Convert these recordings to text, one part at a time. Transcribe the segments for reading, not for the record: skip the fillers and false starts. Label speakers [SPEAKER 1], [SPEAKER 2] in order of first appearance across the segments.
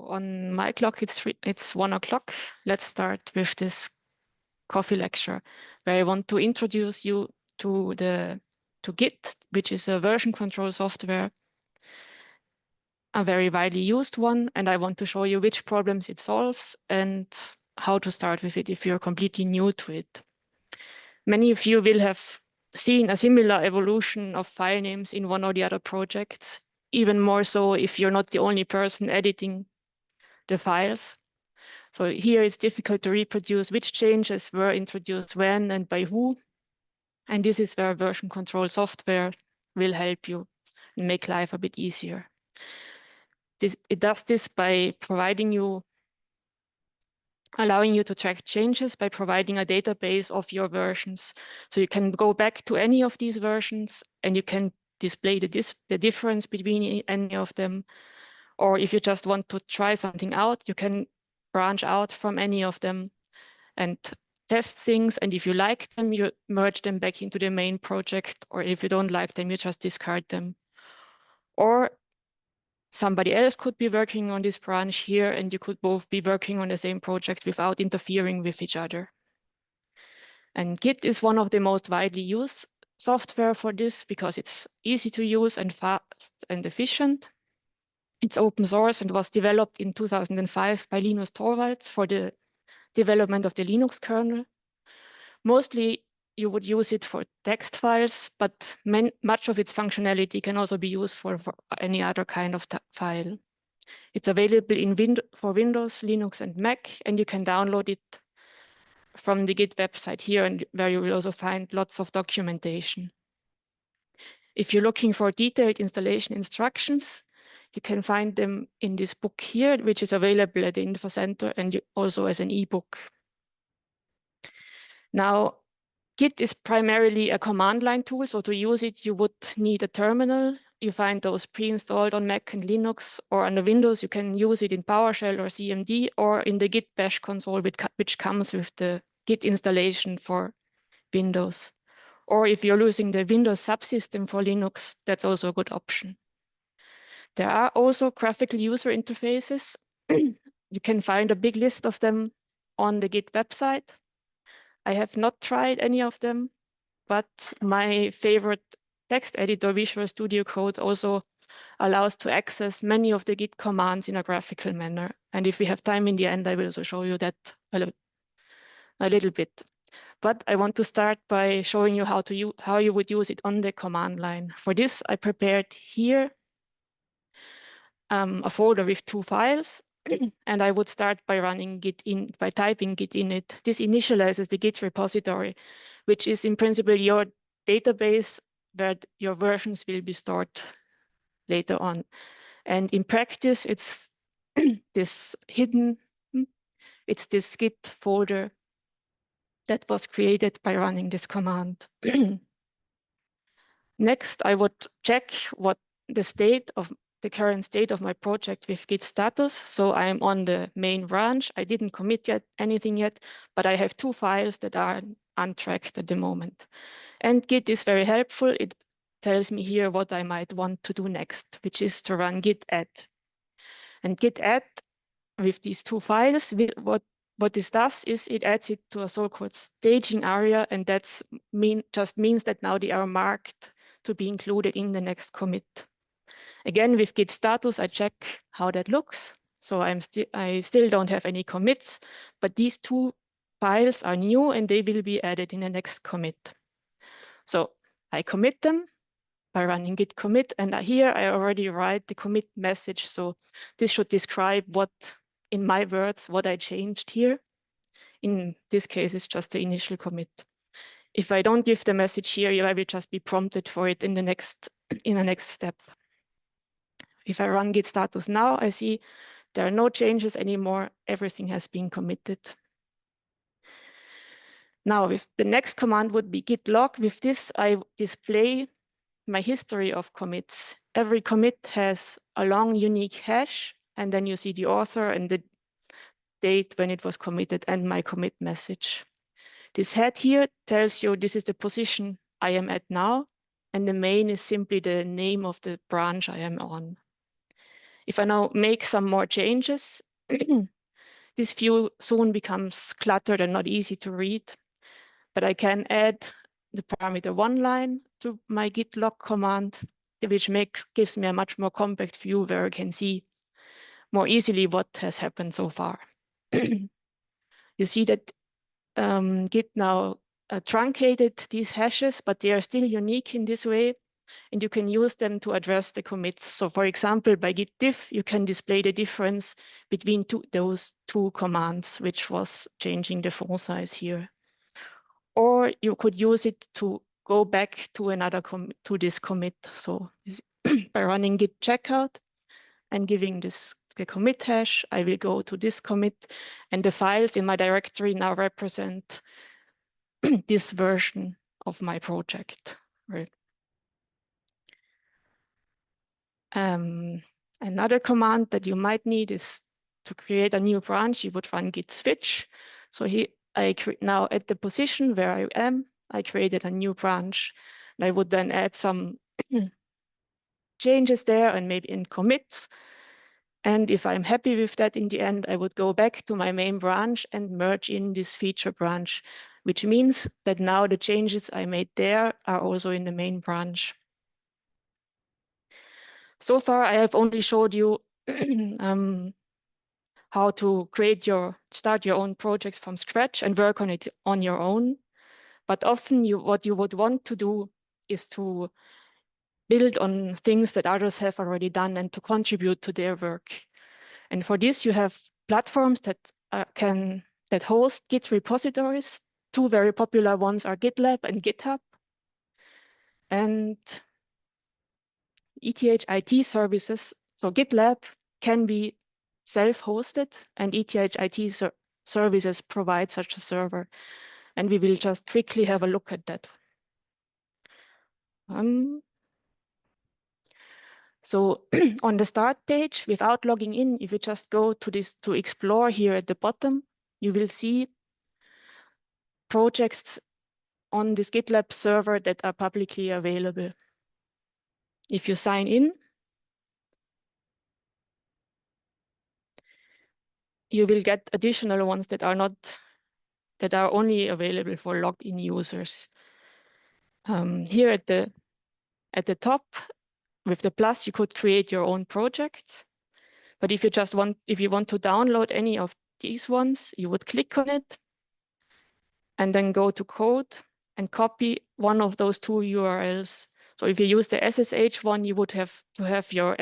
[SPEAKER 1] on my clock, it's 1 o'clock. Let's start with this coffee lecture, where I want to introduce you to Git, which is a version control software, a very widely used one, and I want to show you which problems it solves and how to start with it if you're completely new to it. Many of you will have seen a similar evolution of file names in one or the other projects, even more so if you're not the only person editing the files. So here it's difficult to reproduce which changes were introduced when and by who. And this is where version control software will help you and make life a bit easier. It does this by allowing you to track changes by providing a database of your versions. So you can go back to any of these versions and you can display the difference between any of them. Or if you just want to try something out, you can branch out from any of them and test things. And if you like them, you merge them back into the main project. Or if you don't like them, you just discard them. Or somebody else could be working on this branch here, and you could both be working on the same project without interfering with each other. And Git is one of the most widely used software for this because it's easy to use and fast and efficient. It's open source and was developed in 2005 by Linus Torvalds for the development of the Linux kernel. Mostly you would use it for text files, but much of its functionality can also be used for any other kind of file. It's available for Windows, Linux, and Mac, and you can download it from the Git website here, and where you will also find lots of documentation. If you're looking for detailed installation instructions, you can find them in this book here, which is available at the Info Center and also as an ebook. Now, Git is primarily a command line tool, so to use it, you would need a terminal. You find those pre-installed on Mac and Linux, or on the Windows, you can use it in PowerShell or CMD, or in the Git bash console, which comes with the Git installation for Windows. Or if you're using the Windows subsystem for Linux, that's also a good option. There are also graphical user interfaces. You can find a big list of them on the Git website. I have not tried any of them, but my favorite text editor, Visual Studio Code, also allows to access many of the Git commands in a graphical manner. And if we have time in the end, I will also show you that a little bit. But I want to start by showing you how you would use it on the command line. For this, I prepared here a folder with 2 files. And I would start by running Git in, by typing Git init. This initializes the Git repository, which is in principle your database where your versions will be stored later on. And in practice, it's this it's this Git folder that was created by running this command. Next, I would check what the current state of my project with Git status. So I'm on the main branch. I didn't commit anything yet, but I have 2 files that are untracked at the moment. And Git is very helpful. It tells me here what I might want to do next, which is to run git add. And git add with these 2 files, what this does is it adds it to a so-called staging area, and that just means that now they are marked to be included in the next commit. Again, with Git status, I check how that looks. So I still don't have any commits, but these 2 files are new and they will be added in the next commit. So I commit them by running git commit, and here I already write the commit message. So this should describe what, in my words, what I changed here. In this case, it's just the initial commit. If I don't give the message here, I will just be prompted for it in the next step. If I run git status now, I see there are no changes anymore. Everything has been committed. Now, with the next command would be git log. With this, I display my history of commits. Every commit has a long, unique hash, and then you see the author and the date when it was committed and my commit message. This head here tells you this is the position I am at now, and the main is simply the name of the branch I am on. If I now make some more changes, this view soon becomes cluttered and not easy to read, but I can add the parameter 1 line to my git log command, which gives me a much more compact view where I can see more easily what has happened so far. You see that Git now truncated these hashes, but they are still unique in this way, and you can use them to address the commits. So for example, by git diff, you can display the difference between those two commands, which was changing the font size here. Or you could use it to go back to to this commit. So by running git checkout and giving this the commit hash, I will go to this commit, and the files in my directory now represent this version of my project. Right. Another command that you might need is to create a new branch. You would run git switch. So here now at the position where I am, I created a new branch. And I would then add some changes there and maybe in commits. And if I'm happy with that in the end, I would go back to my main branch and merge in this feature branch, which means that now the changes I made there are also in the main branch. So far, I have only showed you how to start your own projects from scratch and work on it on your own. But often what you would want to do is to build on things that others have already done and to contribute to their work. And for this, you have platforms that host Git repositories. Two very popular ones are GitLab and GitHub. And ETH-IT services. So GitLab can be self-hosted, and ETH-IT services provide such a server. And we will just quickly have a look at that. So on the start page, without logging in, if you just go to explore here at the bottom, you will see projects on this GitLab server that are publicly available. If you sign in, you will get additional ones that are only available for logged in users. Here at the top with the plus, you could create your own project. But if you want to download any of these ones, you would click on it and then go to code and copy one of those two URLs. So if you use the SSH one, you would have to have your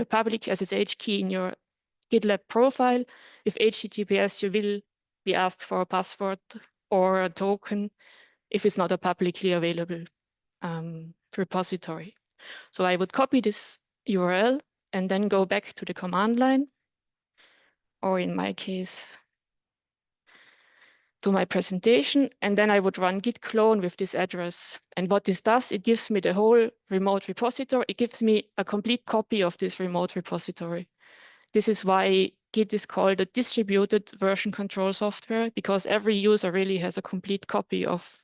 [SPEAKER 1] public SSH key in your GitLab profile. With HTTPS, you will be asked for a password or a token if it's not a publicly available repository. So I would copy this URL and then go back to the command line, or in my case, to my presentation, and then I would run git clone with this address. And what this does, it gives me the whole remote repository. It gives me a complete copy of this remote repository. This is why Git is called a distributed version control software, because every user really has a complete copy of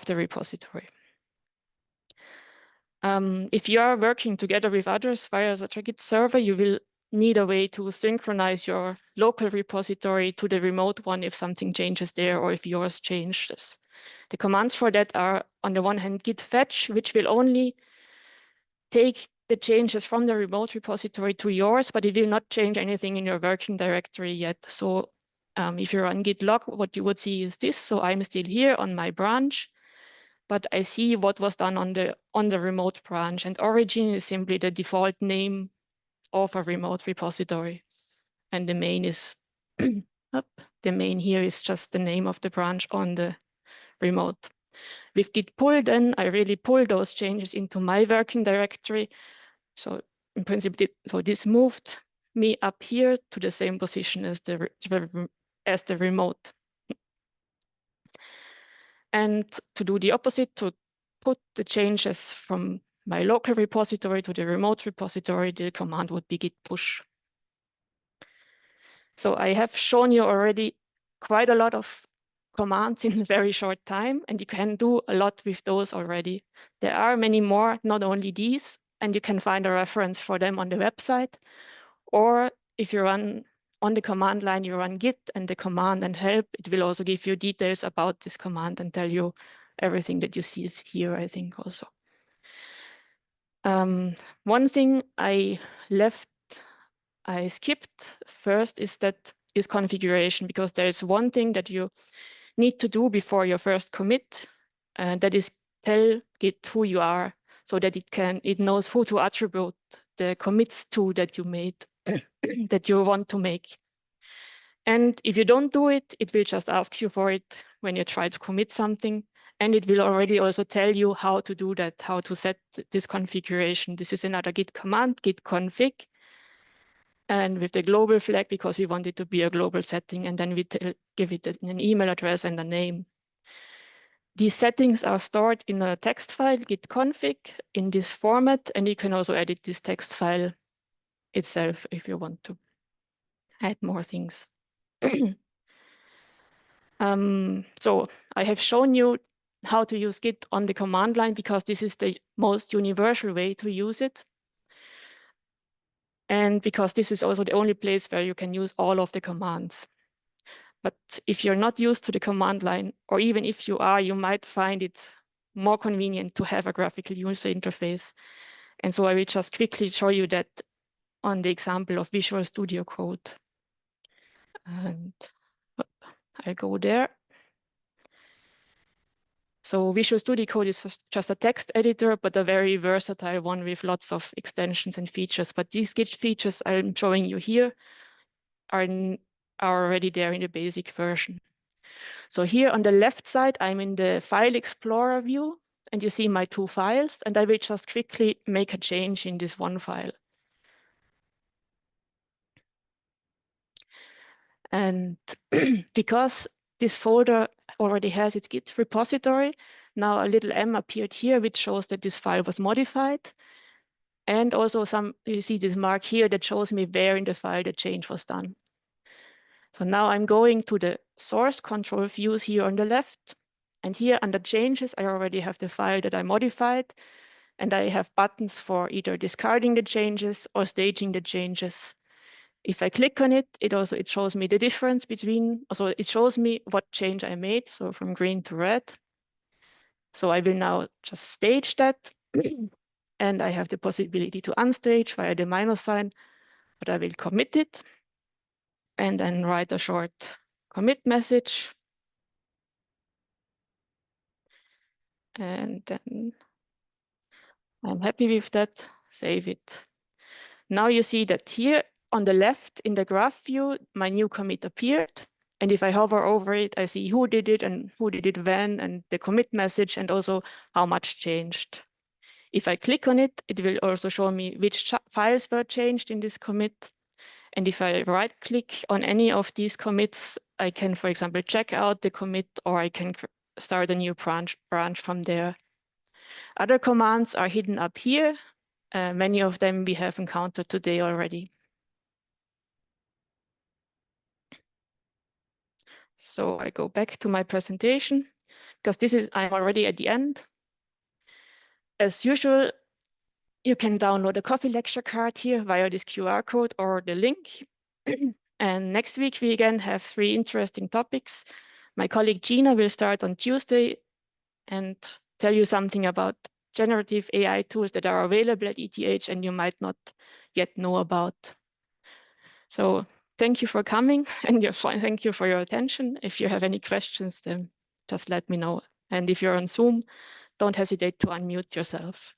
[SPEAKER 1] the repository. If you are working together with others via such a Git server, you will need a way to synchronize your local repository to the remote one if something changes there or if yours changes. The commands for that are, on the one hand, git fetch, which will only take the changes from the remote repository to yours, but it will not change anything in your working directory yet. So if you run git log, what you would see is this. So I'm still here on my branch, but I see what was done on the remote branch, and origin is simply the default name of a remote repository. And the main is, the main here is just the name of the branch on the remote. With git pull, then I really pull those changes into my working directory. So in principle, so this moved me up here to the same position as the remote. And to do the opposite, to put the changes from my local repository to the remote repository, the command would be git push. So I have shown you already quite a lot of commands in a very short time, and you can do a lot with those already. There are many more, not only these. and you can find a reference for them on the website. Or if you run on the command line, you run git and the command and help, it will also give you details about this command and tell you everything that you see here, I think also. One thing I skipped first is configuration, because there is one thing that you need to do before your first commit, and that is tell Git who you are, so that it knows who to attribute the commits to that you made, that you want to make. And if you don't do it, it will just ask you for it when you try to commit something. And it will already also tell you how to do that, how to set this configuration. This is another Git command, git config. And with the global flag, because we want it to be a global setting, and then we give it an email address and a name. These settings are stored in a text file, git config, in this format, and you can also edit this text file itself if you want to add more things. So I have shown you how to use Git on the command line, because this is the most universal way to use it. And because this is also the only place where you can use all of the commands. But if you're not used to the command line, or even if you are, you might find it more convenient to have a graphical user interface. And so I will just quickly show you that on the example of Visual Studio Code. And I go there. So Visual Studio Code is just a text editor, but a very versatile one with lots of extensions and features. But these Git features I'm showing you here are already there in the basic version. So here on the left side, I'm in the File Explorer view, and you see my two files, and I will just quickly make a change in this one file. And because this folder already has its Git repository, now a little M appeared here, which shows that this file was modified. And also you see this mark here that shows me where in the file the change was done. So now I'm going to the source control views here on the left. And here under changes, I already have the file that I modified. And I have buttons for either discarding the changes or staging the changes. If I click on it, it shows me the difference between, so it shows me what change I made, so from green to red. So I will now just stage that. And I have the possibility to unstage via the minus sign, but I will commit it and then write a short commit message. And then I'm happy with that, save it. Now you see that here on the left in the graph view, my new commit appeared. And if I hover over it, I see who did it and who did it when, and the commit message, and also how much changed. If I click on it, it will also show me which files were changed in this commit. And if I right-click on any of these commits, I can, for example, check out the commit, or I can start a new branch from there. Other commands are hidden up here. Many of them we have encountered today already. So I go back to my presentation, because I'm already at the end. As usual, you can download a coffee lecture card here via this QR code or the link. And next week, we again have 3 interesting topics. My colleague Gina will start on Tuesday and tell you something about generative AI tools that are available at ETH and you might not yet know about. So thank you for coming, and thank you for your attention. If you have any questions, then just let me know. And if you're on Zoom, don't hesitate to unmute yourself.